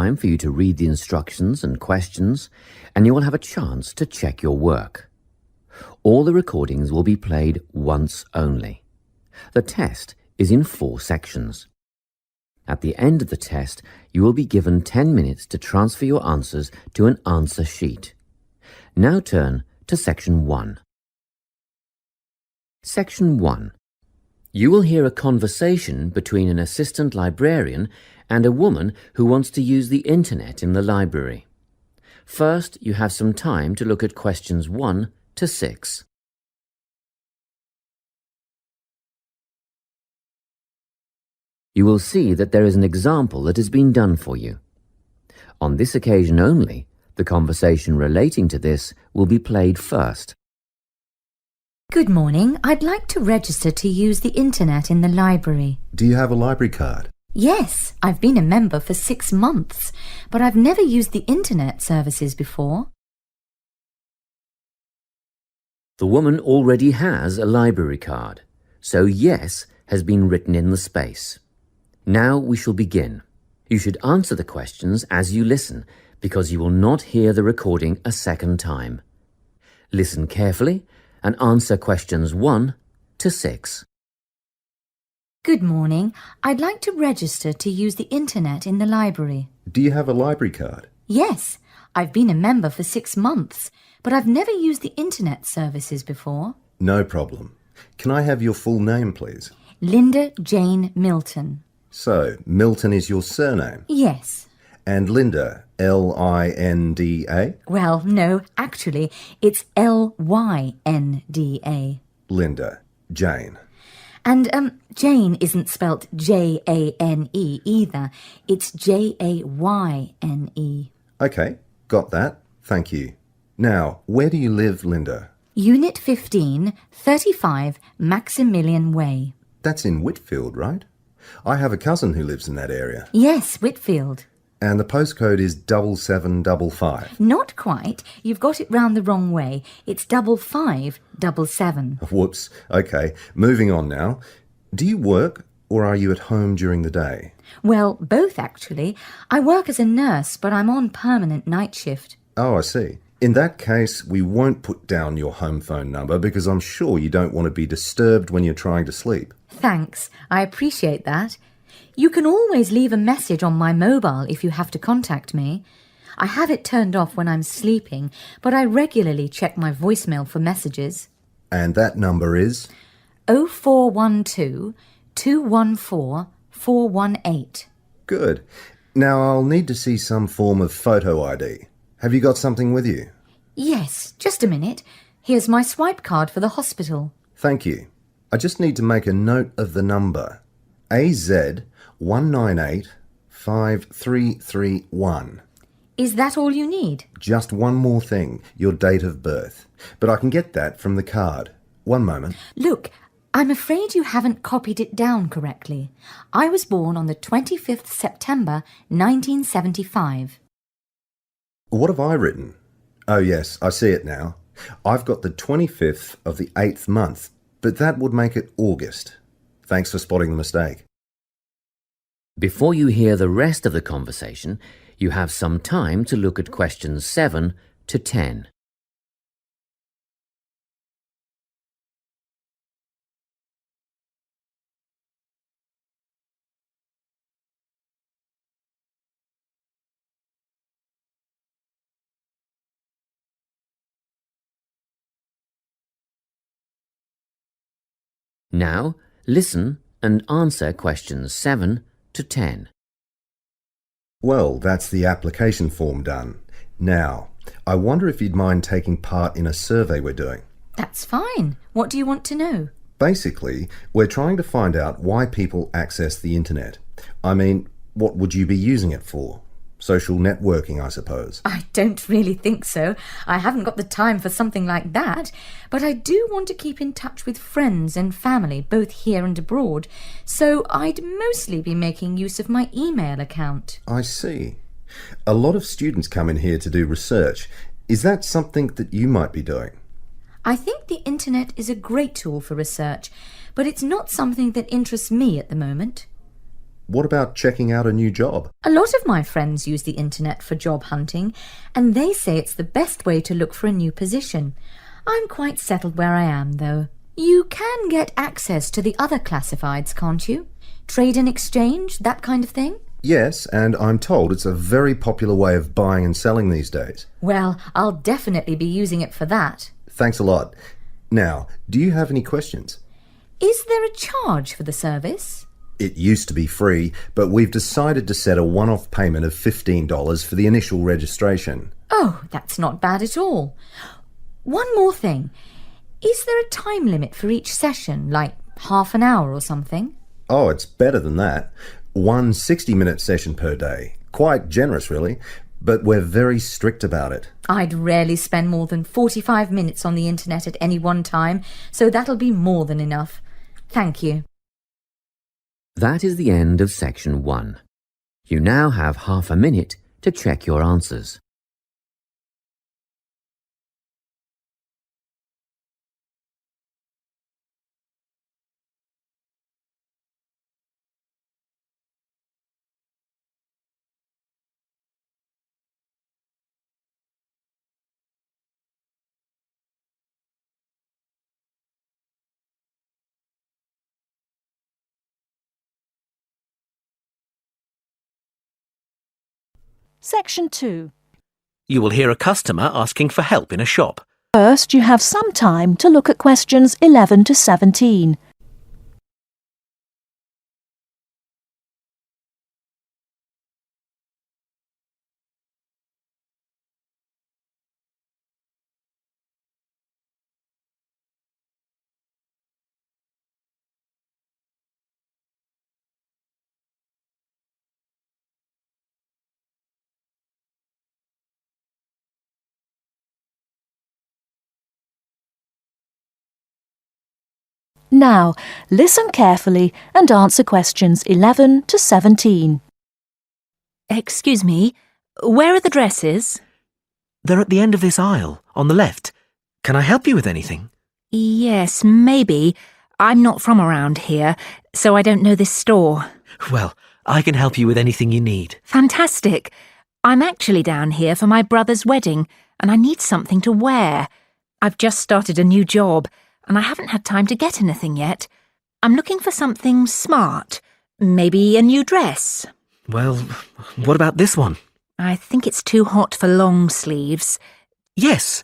time for you to read the instructions and questions, and you will have a chance to check your work. All the recordings will be played once only. The test is in 4 sections. At the end of the test, you will be given 10 minutes to transfer your answers to an answer sheet. Now turn to Section 1. Section 1. You will hear a conversation between an assistant librarian and a woman who wants to use the internet in the library. First, you have some time to look at questions 1 to 6. You will see that there is an example that has been done for you. On this occasion only, the conversation relating to this will be played first. Good morning. I'd like to register to use the internet in the library. Do you have a library card? Yes, I've been a member for 6 months, but I've never used the internet services before. The woman already has a library card, so yes has been written in the space. Now we shall begin. You should answer the questions as you listen, because you will not hear the recording a second time. Listen carefully and answer questions 1 to 6. Good morning. I'd like to register to use the internet in the library. Do you have a library card? Yes, I've been a member for 6 months, but I've never used the internet services before. No problem. Can I have your full name, please? Linda Jane Milton. So, Milton is your surname? Yes. And Linda, L-I-N-D-A? Well, no, actually, it's L-Y-N-D-A. Linda, Jane. And, Jane isn't spelt J-A-N-E either. It's J-A-Y-N-E. Okay, got that. Thank you. Now, where do you live, Linda? Unit 15, 35 Maximilian Way. That's in Whitfield, right? I have a cousin who lives in that area. Yes, Whitfield. And the postcode is 7755. Not quite. You've got it round the wrong way. It's 5577. Whoops. Okay, moving on now. Do you work or are you at home during the day? Well, both actually. I work as a nurse, but I'm on permanent night shift. Oh, I see. In that case, we won't put down your home phone number because I'm sure you don't want to be disturbed when you're trying to sleep. Thanks. I appreciate that. You can always leave a message on my mobile if you have to contact me. I have it turned off when I'm sleeping, but I regularly check my voicemail for messages. And that number is? 0412 214 418. Good. Now I'll need to see some form of photo ID. Have you got something with you? Yes, just a minute. Here's my swipe card for the hospital. Thank you. I just need to make a note of the number. AZ1985331. Is that all you need? Just one more thing, your date of birth. But I can get that from the card. One moment. Look, I'm afraid you haven't copied it down correctly. I was born on the 25th September 1975. What have I written? Oh yes, I see it now. I've got the 25th of the 8th month, but that would make it August. Thanks for spotting the mistake. Before you hear the rest of the conversation, you have some time to look at questions 7 to 10. Now, listen and answer questions 7 to 10. Well, that's the application form done. Now, I wonder if you'd mind taking part in a survey we're doing. That's fine. What do you want to know? Basically, we're trying to find out why people access the internet. I mean, what would you be using it for? Social networking, I suppose. I don't really think so. I haven't got the time for something like that. But I do want to keep in touch with friends and family, both here and abroad. So I'd mostly be making use of my email account. I see. A lot of students come in here to do research. Is that something that you might be doing? I think the internet is a great tool for research, but it's not something that interests me at the moment. What about checking out a new job? A lot of my friends use the internet for job hunting, and they say it's the best way to look for a new position. I'm quite settled where I am, though. You can get access to the other classifieds, can't you? Trade and exchange, that kind of thing? Yes, and I'm told it's a very popular way of buying and selling these days. Well, I'll definitely be using it for that. Thanks a lot. Now, do you have any questions? Is there a charge for the service? It used to be free, but we've decided to set a one-off payment of $15 for the initial registration. Oh, that's not bad at all. One more thing. Is there a time limit for each session, like half an hour or something? Oh, it's better than that. One 60-minute session per day. Quite generous, really, but we're very strict about it. I'd rarely spend more than 45 minutes on the internet at any one time, so that'll be more than enough. Thank you. That is the end of section 1. You now have half a minute to check your answers. Section 2. You will hear a customer asking for help in a shop. First, you have some time to look at questions 11 to 17. Now, listen carefully and answer questions 11 to 17. Excuse me, where are the dresses? They're at the end of this aisle, on the left. Can I help you with anything? Yes, maybe. I'm not from around here, so I don't know this store. Well, I can help you with anything you need. Fantastic. I'm actually down here for my brother's wedding, and I need something to wear. I've just started a new job, and I haven't had time to get anything yet. I'm looking for something smart. Maybe a new dress. Well, what about this one? I think it's too hot for long sleeves. Yes.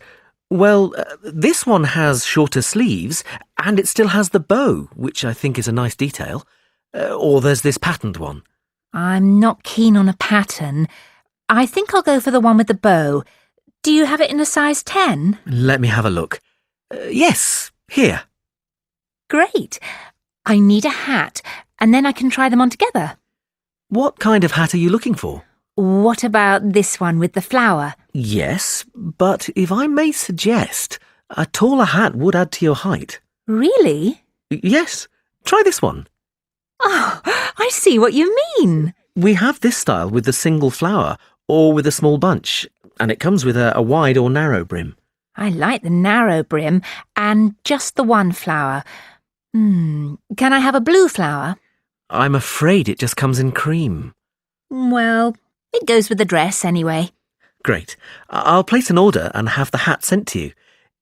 Well, this one has shorter sleeves, and it still has the bow, which I think is a nice detail. Or there's this patterned one. I'm not keen on a pattern. I think I'll go for the one with the bow. Do you have it in a size 10? Let me have a look. Yes, here. Great. I need a hat, and then I can try them on together. What kind of hat are you looking for? What about this one with the flower? Yes, but if I may suggest, a taller hat would add to your height. Really? Yes, try this one. Oh, I see what you mean. We have this style with the single flower or with a small bunch, and it comes with a wide or narrow brim. I like the narrow brim and just the one flower. Can I have a blue flower? I'm afraid it just comes in cream. Well, it goes with the dress anyway. Great. I'll place an order and have the hat sent to you.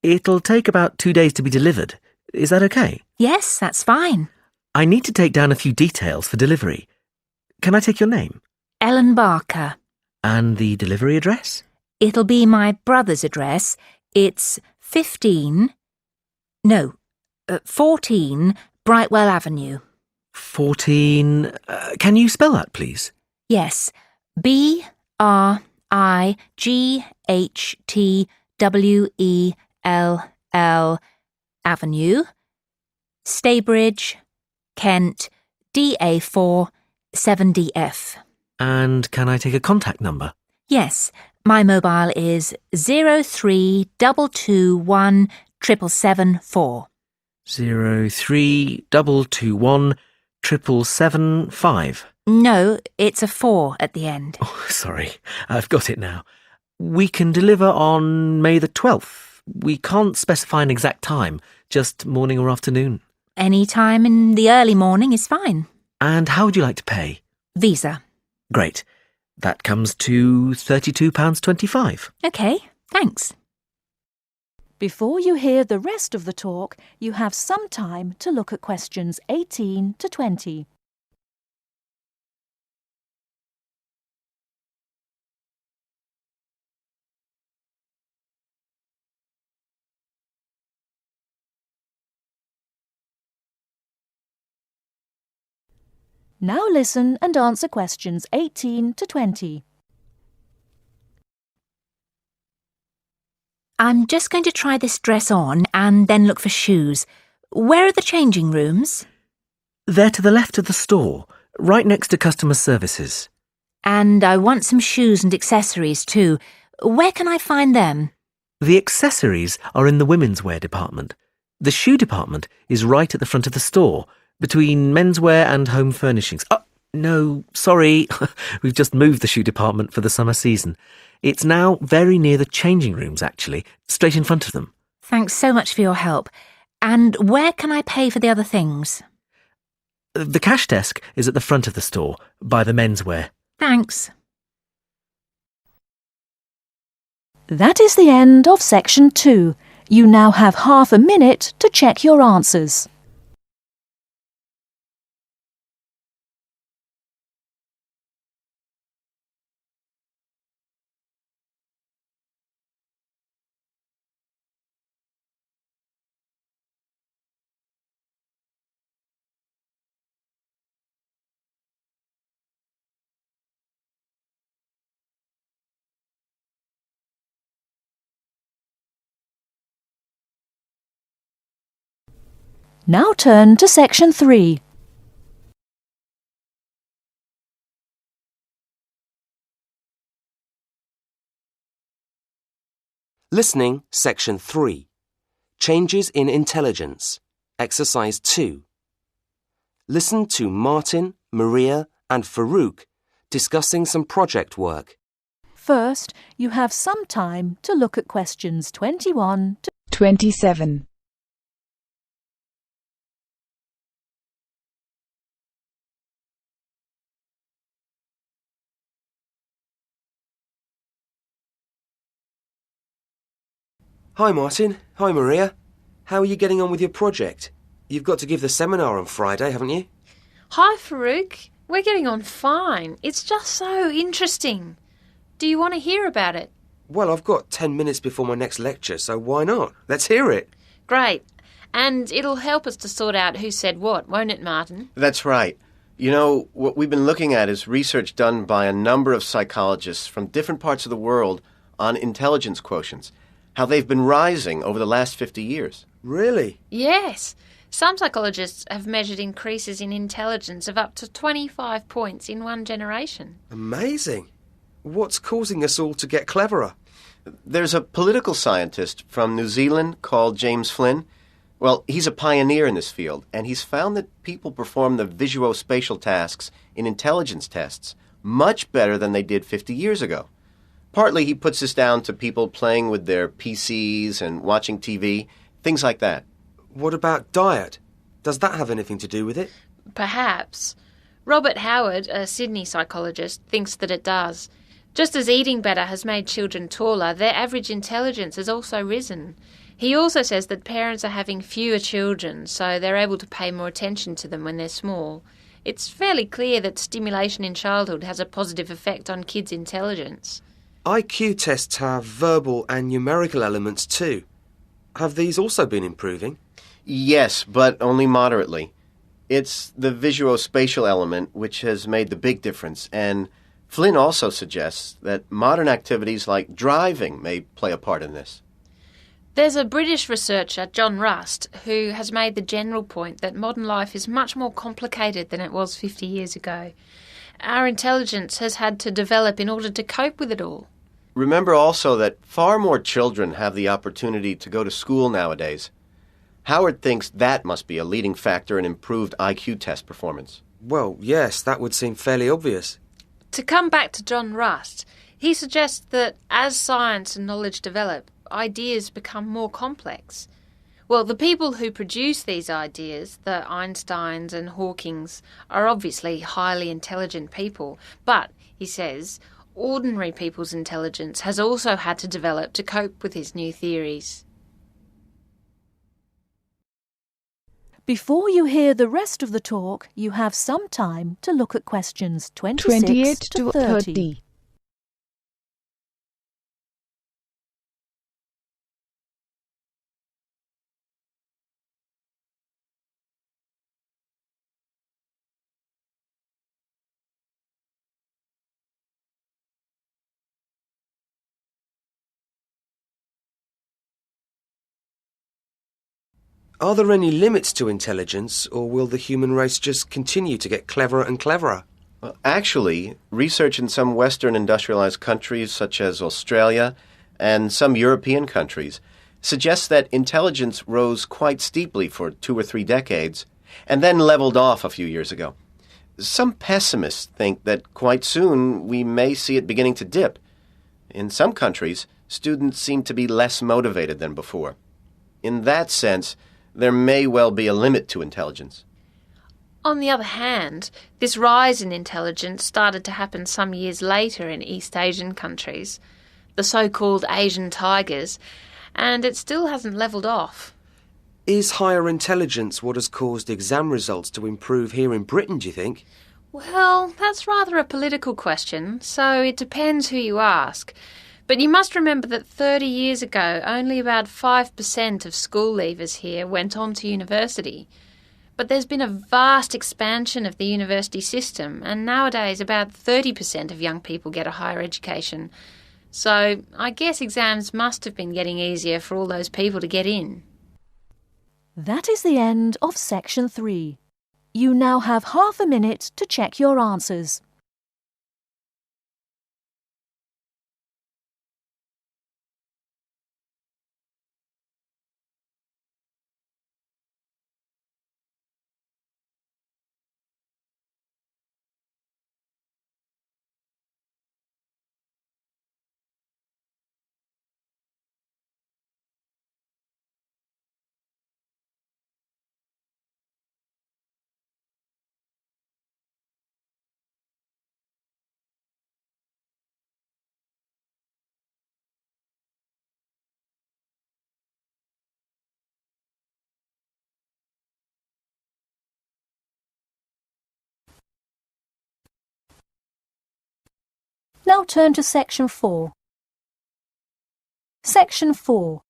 It'll take about 2 days to be delivered. Is that okay? Yes, that's fine. I need to take down a few details for delivery. Can I take your name? Ellen Barker. And the delivery address? It'll be my brother's address. It's 14 Brightwell Avenue. 14... can you spell that, please? Yes, BRIGHTWELL Avenue, Staybridge, Kent, DA4 7DF. And can I take a contact number? Yes, my mobile is 03221 777 03221 775. No, it's a 4 at the end. Oh, sorry, I've got it now. We can deliver on May the 12th. We can't specify an exact time, just morning or afternoon. Any time in the early morning is fine. And how would you like to pay? Visa. Great. That comes to £32.25. OK, thanks. Before you hear the rest of the talk, you have some time to look at questions 18 to 20. Now listen and answer questions 18 to 20. I'm just going to try this dress on and then look for shoes. Where are the changing rooms? They're to the left of the store, right next to customer services. And I want some shoes and accessories too. Where can I find them? The accessories are in the women's wear department. The shoe department is right at the front of the store, between menswear and home furnishings. Oh, no, sorry. We've just moved the shoe department for the summer season. It's now very near the changing rooms, actually, straight in front of them. Thanks so much for your help. And where can I pay for the other things? The cash desk is at the front of the store, by the menswear. Thanks. That is the end of section 2. You now have half a minute to check your answers. Now turn to section 3. Listening, Section 3. Changes in Intelligence. Exercise 2. Listen to Martin, Maria and Farouk discussing some project work. First, you have some time to look at questions 21 to 27. Hi Martin, hi Maria. How are you getting on with your project? You've got to give the seminar on Friday, haven't you? Hi Farouk, we're getting on fine. It's just so interesting. Do you want to hear about it? Well, I've got 10 minutes before my next lecture, so why not? Let's hear it. Great. And it'll help us to sort out who said what, won't it, Martin? That's right. You know, what we've been looking at is research done by a number of psychologists from different parts of the world on intelligence quotients, how they've been rising over the last 50 years. Really? Yes. Some psychologists have measured increases in intelligence of up to 25 points in one generation. Amazing. What's causing us all to get cleverer? There's a political scientist from New Zealand called James Flynn. Well, he's a pioneer in this field, and he's found that people perform the visuospatial tasks in intelligence tests much better than they did 50 years ago. Partly he puts this down to people playing with their PCs and watching TV, things like that. What about diet? Does that have anything to do with it? Perhaps. Robert Howard, a Sydney psychologist, thinks that it does. Just as eating better has made children taller, their average intelligence has also risen. He also says that parents are having fewer children, so they're able to pay more attention to them when they're small. It's fairly clear that stimulation in childhood has a positive effect on kids' intelligence. IQ tests have verbal and numerical elements too. Have these also been improving? Yes, but only moderately. It's the visuospatial element which has made the big difference, and Flynn also suggests that modern activities like driving may play a part in this. There's a British researcher, John Rust, who has made the general point that modern life is much more complicated than it was 50 years ago. Our intelligence has had to develop in order to cope with it all. Remember also that far more children have the opportunity to go to school nowadays. Howard thinks that must be a leading factor in improved IQ test performance. Well, yes, that would seem fairly obvious. To come back to John Rust, he suggests that as science and knowledge develop, ideas become more complex. Well, the people who produce these ideas, the Einsteins and Hawkings, are obviously highly intelligent people, but, he says, ordinary people's intelligence has also had to develop to cope with his new theories. Before you hear the rest of the talk, you have some time to look at questions 26 28 to 30. Are there any limits to intelligence, or will the human race just continue to get cleverer and cleverer? Well, actually, research in some Western industrialized countries, such as Australia, and some European countries, suggests that intelligence rose quite steeply for 2 or 3 decades, and then leveled off a few years ago. Some pessimists think that quite soon we may see it beginning to dip. In some countries, students seem to be less motivated than before. In that sense, there may well be a limit to intelligence. On the other hand, this rise in intelligence started to happen some years later in East Asian countries, the so-called Asian tigers, and it still hasn't levelled off. Is higher intelligence what has caused exam results to improve here in Britain, do you think? Well, that's rather a political question, so it depends who you ask. But you must remember that 30 years ago, only about 5% of school leavers here went on to university. But there's been a vast expansion of the university system, and nowadays about 30% of young people get a higher education. So I guess exams must have been getting easier for all those people to get in. That is the end of section 3. You now have half a minute to check your answers. Now turn to section 4. Section 4.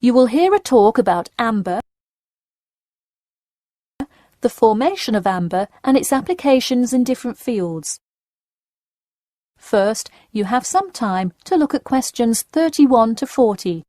You will hear a talk about amber, the formation of amber and its applications in different fields. First, you have some time to look at questions 31 to 40.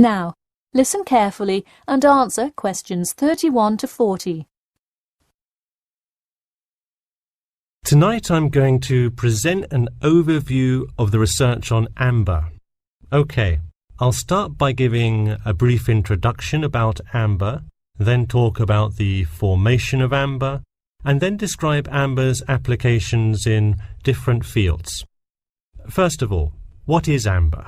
Now, listen carefully and answer questions 31 to 40. Tonight I'm going to present an overview of the research on amber. Okay, I'll start by giving a brief introduction about amber, then talk about the formation of amber, and then describe amber's applications in different fields. First of all, what is amber?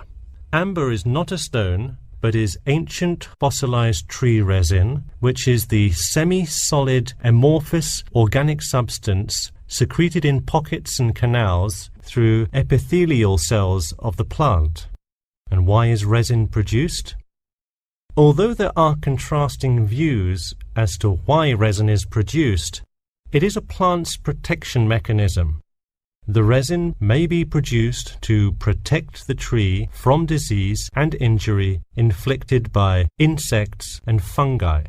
Amber is not a stone, but is ancient fossilized tree resin, which is the semi-solid amorphous organic substance secreted in pockets and canals through epithelial cells of the plant. And why is resin produced? Although there are contrasting views as to why resin is produced, it is a plant's protection mechanism. The resin may be produced to protect the tree from disease and injury inflicted by insects and fungi.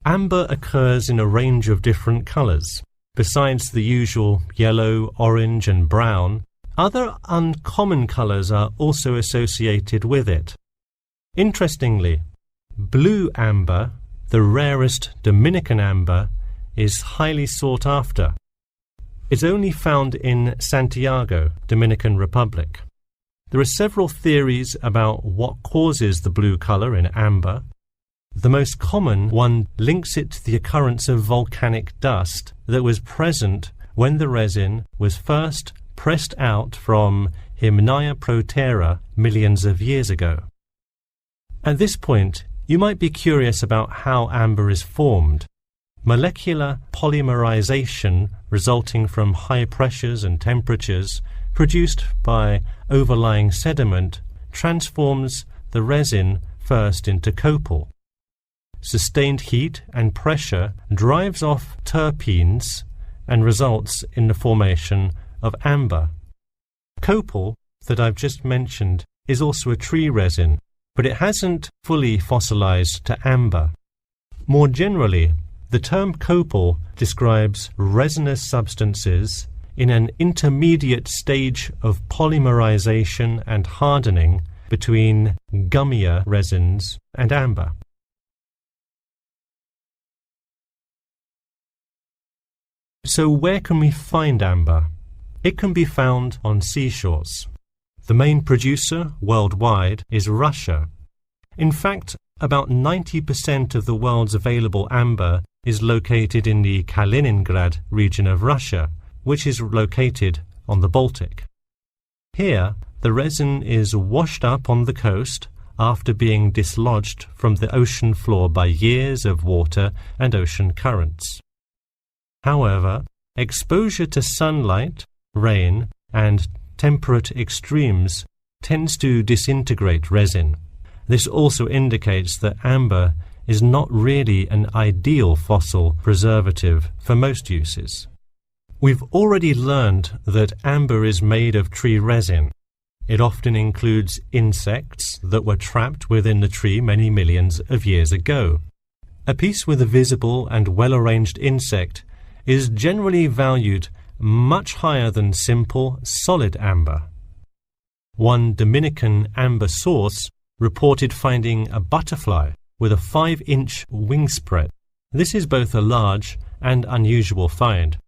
Amber occurs in a range of different colours. Besides the usual yellow, orange and brown, other uncommon colours are also associated with it. Interestingly, blue amber, the rarest Dominican amber, is highly sought after. It's only found in Santiago, Dominican Republic. There are several theories about what causes the blue colour in amber. The most common one links it to the occurrence of volcanic dust that was present when the resin was first pressed out from Hymnaea protera millions of years ago. At this point, you might be curious about how amber is formed. Molecular polymerization resulting from high pressures and temperatures produced by overlying sediment transforms the resin first into copal. Sustained heat and pressure drives off terpenes and results in the formation of amber. Copal, that I've just mentioned, is also a tree resin, but it hasn't fully fossilized to amber. More generally, the term copal describes resinous substances in an intermediate stage of polymerization and hardening between gummier resins and amber. So where can we find amber? It can be found on seashores. The main producer worldwide is Russia. In fact, about 90% of the world's available amber is located in the Kaliningrad region of Russia, which is located on the Baltic. Here, the resin is washed up on the coast after being dislodged from the ocean floor by years of water and ocean currents. However, exposure to sunlight, rain, and temperate extremes tends to disintegrate resin. This also indicates that amber is not really an ideal fossil preservative for most uses. We've already learned that amber is made of tree resin. It often includes insects that were trapped within the tree many millions of years ago. A piece with a visible and well-arranged insect is generally valued much higher than simple, solid amber. One Dominican amber source reported finding a butterfly with a 5-inch wingspread. This is both a large and unusual find,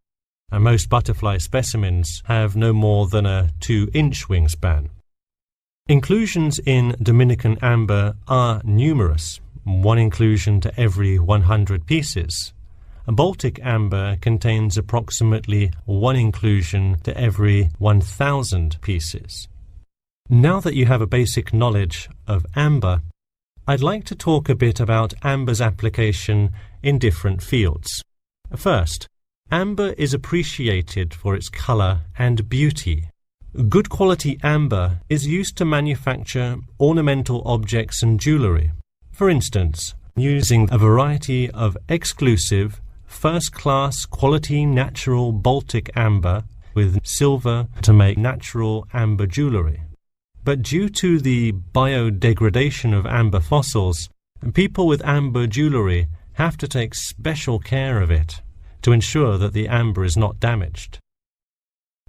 and most butterfly specimens have no more than a 2-inch wingspan. Inclusions in Dominican amber are numerous, 1 inclusion to every 100 pieces. Baltic amber contains approximately 1 inclusion to every 1,000 pieces. Now that you have a basic knowledge of amber, I'd like to talk a bit about amber's application in different fields. First, amber is appreciated for its colour and beauty. Good quality amber is used to manufacture ornamental objects and jewellery. For instance, using a variety of exclusive, first-class quality natural Baltic amber with silver to make natural amber jewellery. But due to the biodegradation of amber fossils, people with amber jewellery have to take special care of it to ensure that the amber is not damaged.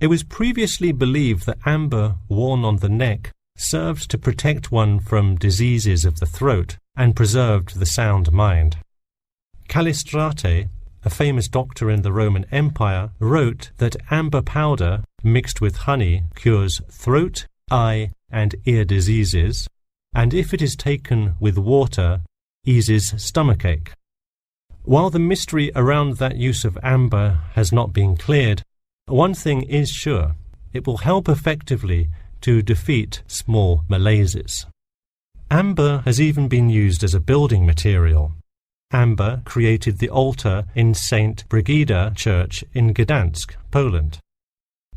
It was previously believed that amber worn on the neck served to protect one from diseases of the throat and preserved the sound mind. Callistrate, a famous doctor in the Roman Empire, wrote that amber powder mixed with honey cures throat, eye, and ear diseases, and if it is taken with water, eases stomachache. While the mystery around that use of amber has not been cleared, one thing is sure: it will help effectively to defeat small malaises. Amber has even been used as a building material. Amber created the altar in St. Brigida Church in Gdansk, Poland.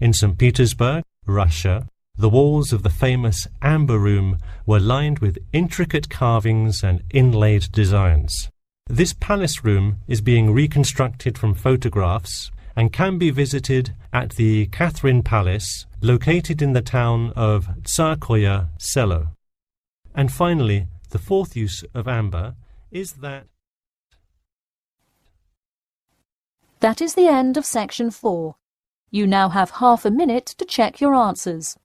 In St. Petersburg, Russia, the walls of the famous Amber Room were lined with intricate carvings and inlaid designs. This palace room is being reconstructed from photographs and can be visited at the Catherine Palace, located in the town of Tsarskoye Selo. And finally, the fourth use of amber is that That is the end of section 4. You now have half a minute to check your answers.